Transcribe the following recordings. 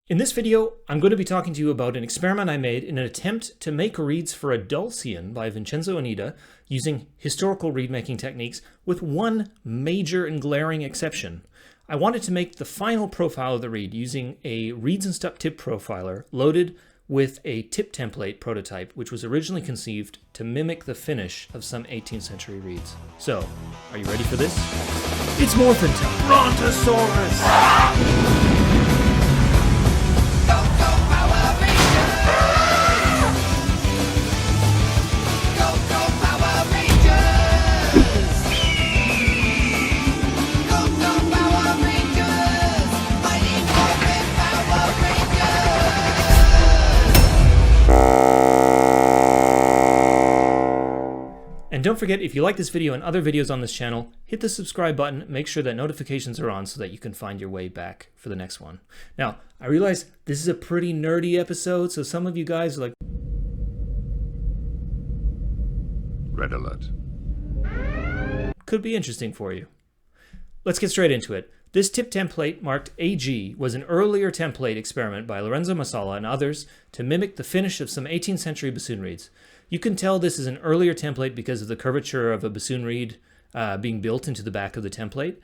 In this video, I'm going to be talking to you about an experiment I made in an attempt to make reeds for a Dulcian by Vincenzo Anita using historical reed-making techniques, with one major and glaring exception. I wanted to make the final profile of the reed using a Reeds and Stuff tip profiler loaded with a tip template prototype, which was originally conceived to mimic the finish of some 18th century reeds. So, are you ready for this? It's morphin' time! Brontosaurus! And don't forget, if you like this video and other videos on this channel, hit the subscribe button, make sure that notifications are on so that you can find your way back for the next one. Now, I realize this is a pretty nerdy episode, so some of you guys are like, Red alert. Could be interesting for you. Let's get straight into it. This tip template marked AG was an earlier template experiment by Lorenzo Masala and others to mimic the finish of some 18th century bassoon reeds. You can tell this is an earlier template because of the curvature of a bassoon reed being built into the back of the template.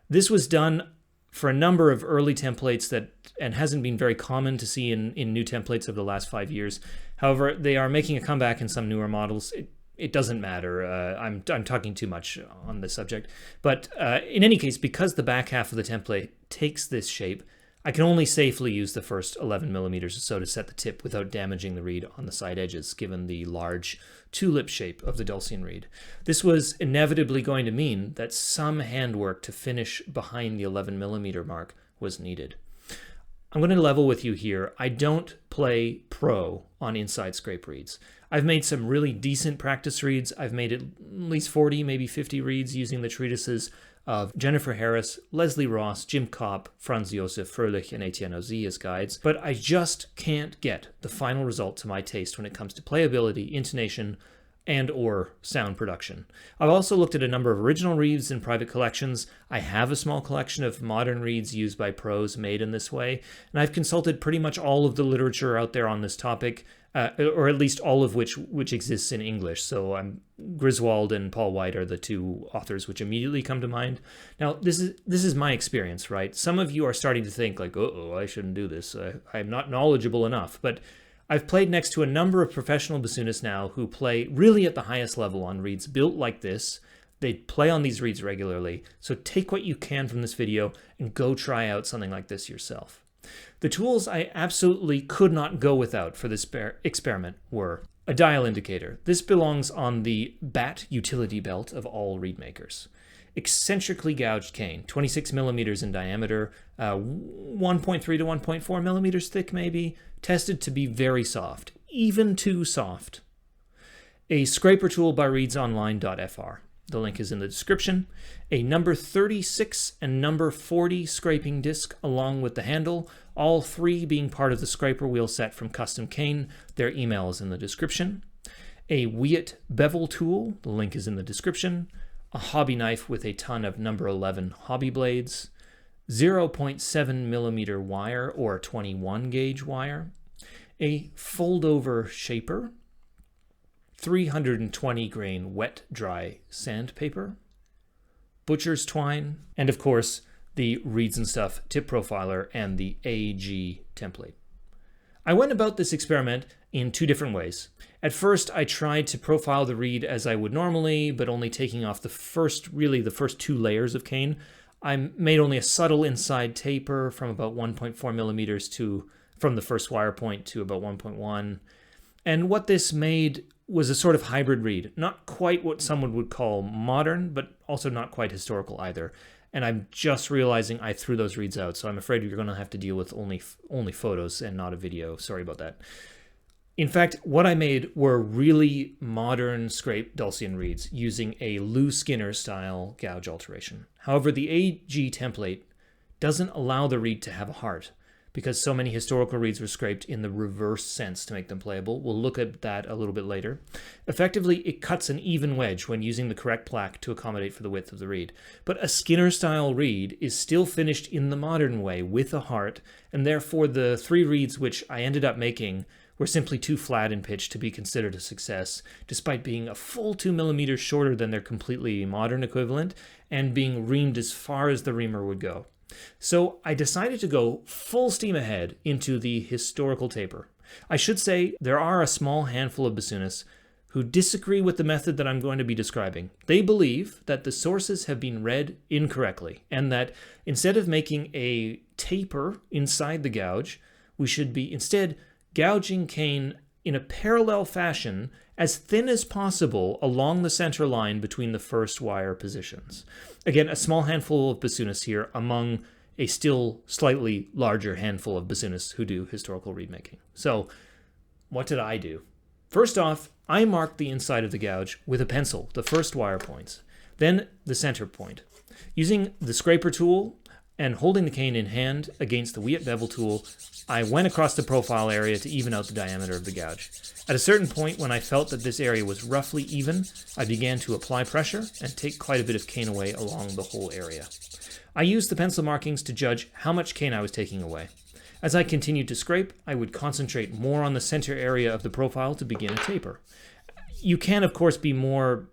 This was done for a number of early templates and hasn't been very common to see in new templates over the last 5 years. However, they are making a comeback in some newer models. It doesn't matter. I'm talking too much on this subject. But in any case, because the back half of the template takes this shape, I can only safely use the first 11 millimeters or so to set the tip without damaging the reed on the side edges, given the large tulip shape of the Dulcian reed. This was inevitably going to mean that some handwork to finish behind the 11 millimeter mark was needed. I'm going to level with you here. I don't play pro on inside scrape reeds. I've made some really decent practice reeds. I've made at least 40, maybe 50 reeds using the treatises of Jennifer Harris, Leslie Ross, Jim Kopp, Franz Josef Fröhlich, and Etienne Ozy as guides, but I just can't get the final result to my taste when it comes to playability, intonation, and or sound production. I've also looked at a number of original reeds in private collections. I have a small collection of modern reeds used by pros made in this way, and I've consulted pretty much all of the literature out there on this topic, or at least all of which exists in English. So Griswold and Paul White are the two authors which immediately come to mind. Now, this is my experience, right? Some of you are starting to think like, uh-oh, I shouldn't do this. I'm not knowledgeable enough. But I've played next to a number of professional bassoonists now who play really at the highest level on reeds built like this. They play on these reeds regularly. So take what you can from this video and go try out something like this yourself. The tools I absolutely could not go without for this experiment were a dial indicator. This belongs on the bat utility belt of all reed makers. Eccentrically gouged cane, 26 millimeters in diameter, 1.3 to 1.4 millimeters thick maybe, tested to be very soft, even too soft. A scraper tool by reedsonline.fr. The link is in the description. A number 36 and number 40 scraping disc along with the handle, all three being part of the scraper wheel set from Custom Cane. Their email is in the description. A Wyatt bevel tool, the link is in the description. A hobby knife with a ton of number 11 hobby blades. 0.7 millimeter wire or 21 gauge wire. A fold over shaper. 320 grain wet dry sandpaper, butcher's twine, and of course the Reeds and Stuff tip profiler and the AG template. I went about this experiment in two different ways. At first, I tried to profile the reed as I would normally, but only taking off the first two layers of cane. I made only a subtle inside taper from about 1.4 millimeters from the first wire point to about 1.1. And what this made was a sort of hybrid reed, not quite what someone would call modern, but also not quite historical either. And I'm just realizing I threw those reeds out, so I'm afraid you're going to have to deal with only photos and not a video. Sorry about that. In fact, what I made were really modern scrape Dulcian reeds using a Lou Skinner style gouge alteration. However, the AG template doesn't allow the reed to have a heart, because so many historical reeds were scraped in the reverse sense to make them playable. We'll look at that a little bit later. Effectively, it cuts an even wedge when using the correct plaque to accommodate for the width of the reed. But a Skinner-style reed is still finished in the modern way with a heart, and therefore the 3 reeds which I ended up making were simply too flat in pitch to be considered a success, despite being a full 2 millimeters shorter than their completely modern equivalent, and being reamed as far as the reamer would go. So I decided to go full steam ahead into the historical taper. I should say there are a small handful of bassoonists who disagree with the method that I'm going to be describing. They believe that the sources have been read incorrectly, and that instead of making a taper inside the gouge, we should be instead gouging cane in a parallel fashion as thin as possible along the center line between the first wire positions. Again, a small handful of bassoonists here among a still slightly larger handful of bassoonists who do historical reed making. So what did I do? First off, I marked the inside of the gouge with a pencil, the first wire points, then the center point. Using the scraper tool and holding the cane in hand against the Wheat bevel tool, I went across the profile area to even out the diameter of the gouge. At a certain point, when I felt that this area was roughly even, I began to apply pressure and take quite a bit of cane away along the whole area. I used the pencil markings to judge how much cane I was taking away. As I continued to scrape, I would concentrate more on the center area of the profile to begin a taper. You can, of course, be more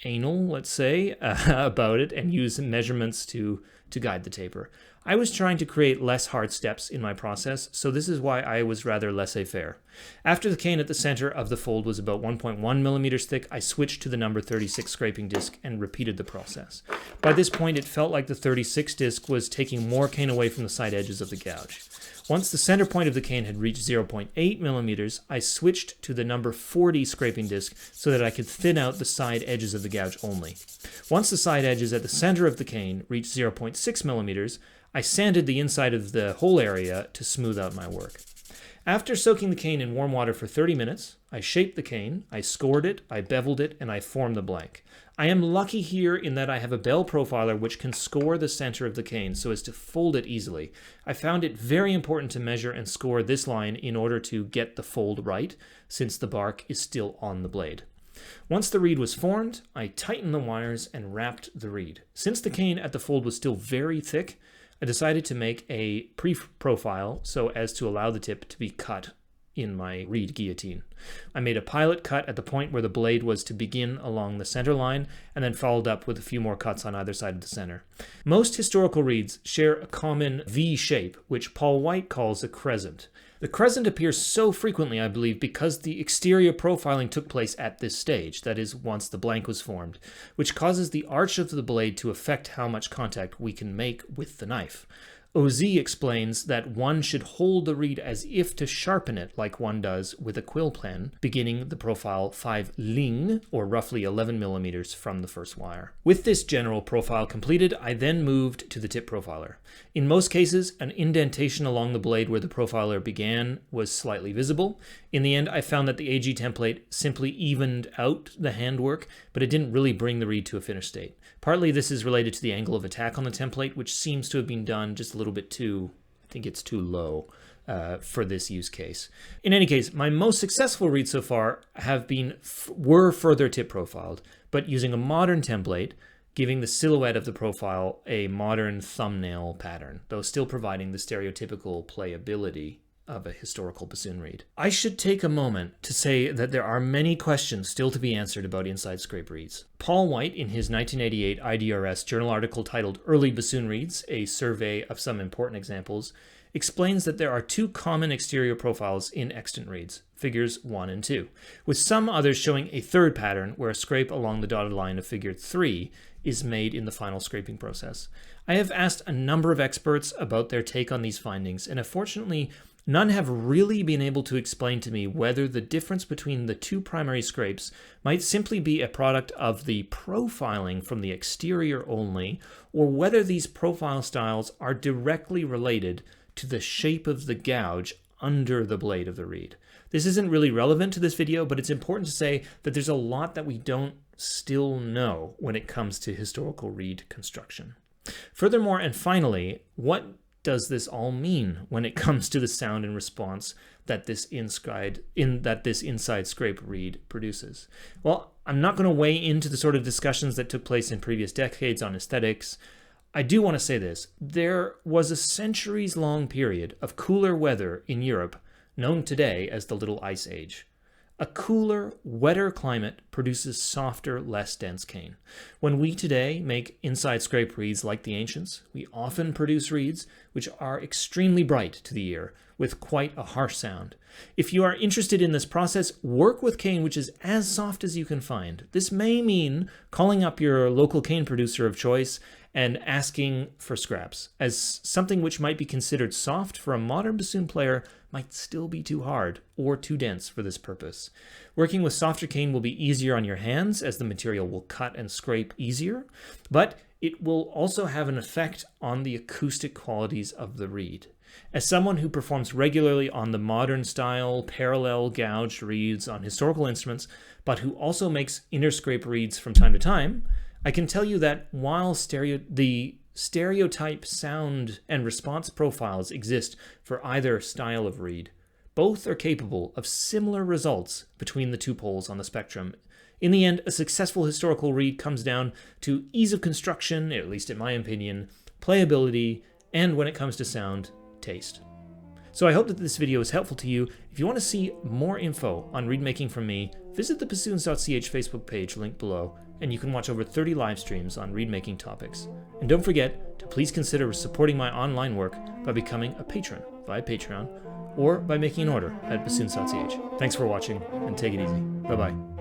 anal, let's say, about it and use measurements to guide the taper. I was trying to create less hard steps in my process, so this is why I was rather laissez-faire. After the cane at the center of the fold was about 1.1 millimeters thick, I switched to the number 36 scraping disc and repeated the process. By this point, it felt like the 36 disc was taking more cane away from the side edges of the gouge. Once the center point of the cane had reached 0.8 millimeters, I switched to the number 40 scraping disc so that I could thin out the side edges of the gouge only. Once the side edges at the center of the cane reached 0.6 millimeters, I sanded the inside of the whole area to smooth out my work. After soaking the cane in warm water for 30 minutes, I shaped the cane, I scored it, I beveled it, and I formed the blank. I am lucky here in that I have a bell profiler which can score the center of the cane so as to fold it easily. I found it very important to measure and score this line in order to get the fold right, since the bark is still on the blade. Once the reed was formed, I tightened the wires and wrapped the reed. Since the cane at the fold was still very thick, I decided to make a pre-profile so as to allow the tip to be cut in my reed guillotine. I made a pilot cut at the point where the blade was to begin along the center line, and then followed up with a few more cuts on either side of the center. Most historical reeds share a common V shape, which Paul White calls a crescent. The crescent appears so frequently, I believe, because the exterior profiling took place at this stage, that is, once the blank was formed, which causes the arch of the blade to affect how much contact we can make with the knife. OZ explains that one should hold the reed as if to sharpen it like one does with a quill pen, beginning the profile 5 ling, or roughly 11 millimeters from the first wire. With this general profile completed, I then moved to the tip profiler. In most cases, an indentation along the blade where the profiler began was slightly visible. In the end, I found that the AG template simply evened out the handwork, but it didn't really bring the reed to a finished state. Partly this is related to the angle of attack on the template, which seems to have been done just a little bit too, I think it's too low for this use case. In any case, my most successful reads so far were further tip profiled, but using a modern template, giving the silhouette of the profile a modern thumbnail pattern, though still providing the stereotypical playability of a historical bassoon reed. I should take a moment to say that there are many questions still to be answered about inside scrape reeds. Paul White, in his 1988 IDRS journal article titled Early Bassoon Reeds, a survey of some important examples, explains that there are 2 common exterior profiles in extant reeds, figures 1 and 2, with some others showing a third pattern where a scrape along the dotted line of figure 3 is made in the final scraping process. I have asked a number of experts about their take on these findings, and unfortunately, none have really been able to explain to me whether the difference between the 2 primary scrapes might simply be a product of the profiling from the exterior only, or whether these profile styles are directly related to the shape of the gouge under the blade of the reed. This isn't really relevant to this video, but it's important to say that there's a lot that we don't still know when it comes to historical reed construction. Furthermore, and finally, what does this all mean when it comes to the sound and response that this inside scrape reed produces? Well, I'm not going to weigh into the sort of discussions that took place in previous decades on aesthetics. I do want to say this. There was a centuries-long period of cooler weather in Europe, known today as the Little Ice Age. A cooler, wetter climate produces softer, less dense cane. When we today make inside scrape reeds like the ancients, we often produce reeds which are extremely bright to the ear, with quite a harsh sound. If you are interested in this process, work with cane which is as soft as you can find. This may mean calling up your local cane producer of choice and asking for scraps, as something which might be considered soft for a modern bassoon player might still be too hard or too dense for this purpose. Working with softer cane will be easier on your hands, as the material will cut and scrape easier, but it will also have an effect on the acoustic qualities of the reed. As someone who performs regularly on the modern style parallel gouged reeds on historical instruments, but who also makes inner scrape reeds from time to time, I can tell you that while the stereotype sound and response profiles exist for either style of reed, both are capable of similar results between the two poles on the spectrum. In the end, a successful historical reed comes down to ease of construction, at least in my opinion, playability, and when it comes to sound, taste. So I hope that this video is helpful to you. If you want to see more info on reed making from me, visit the bassoons.ch Facebook page linked below, and you can watch over 30 live streams on reed making topics. And don't forget to please consider supporting my online work by becoming a patron via Patreon or by making an order at bassoons.ch. Thanks for watching, and take it easy. Bye-bye.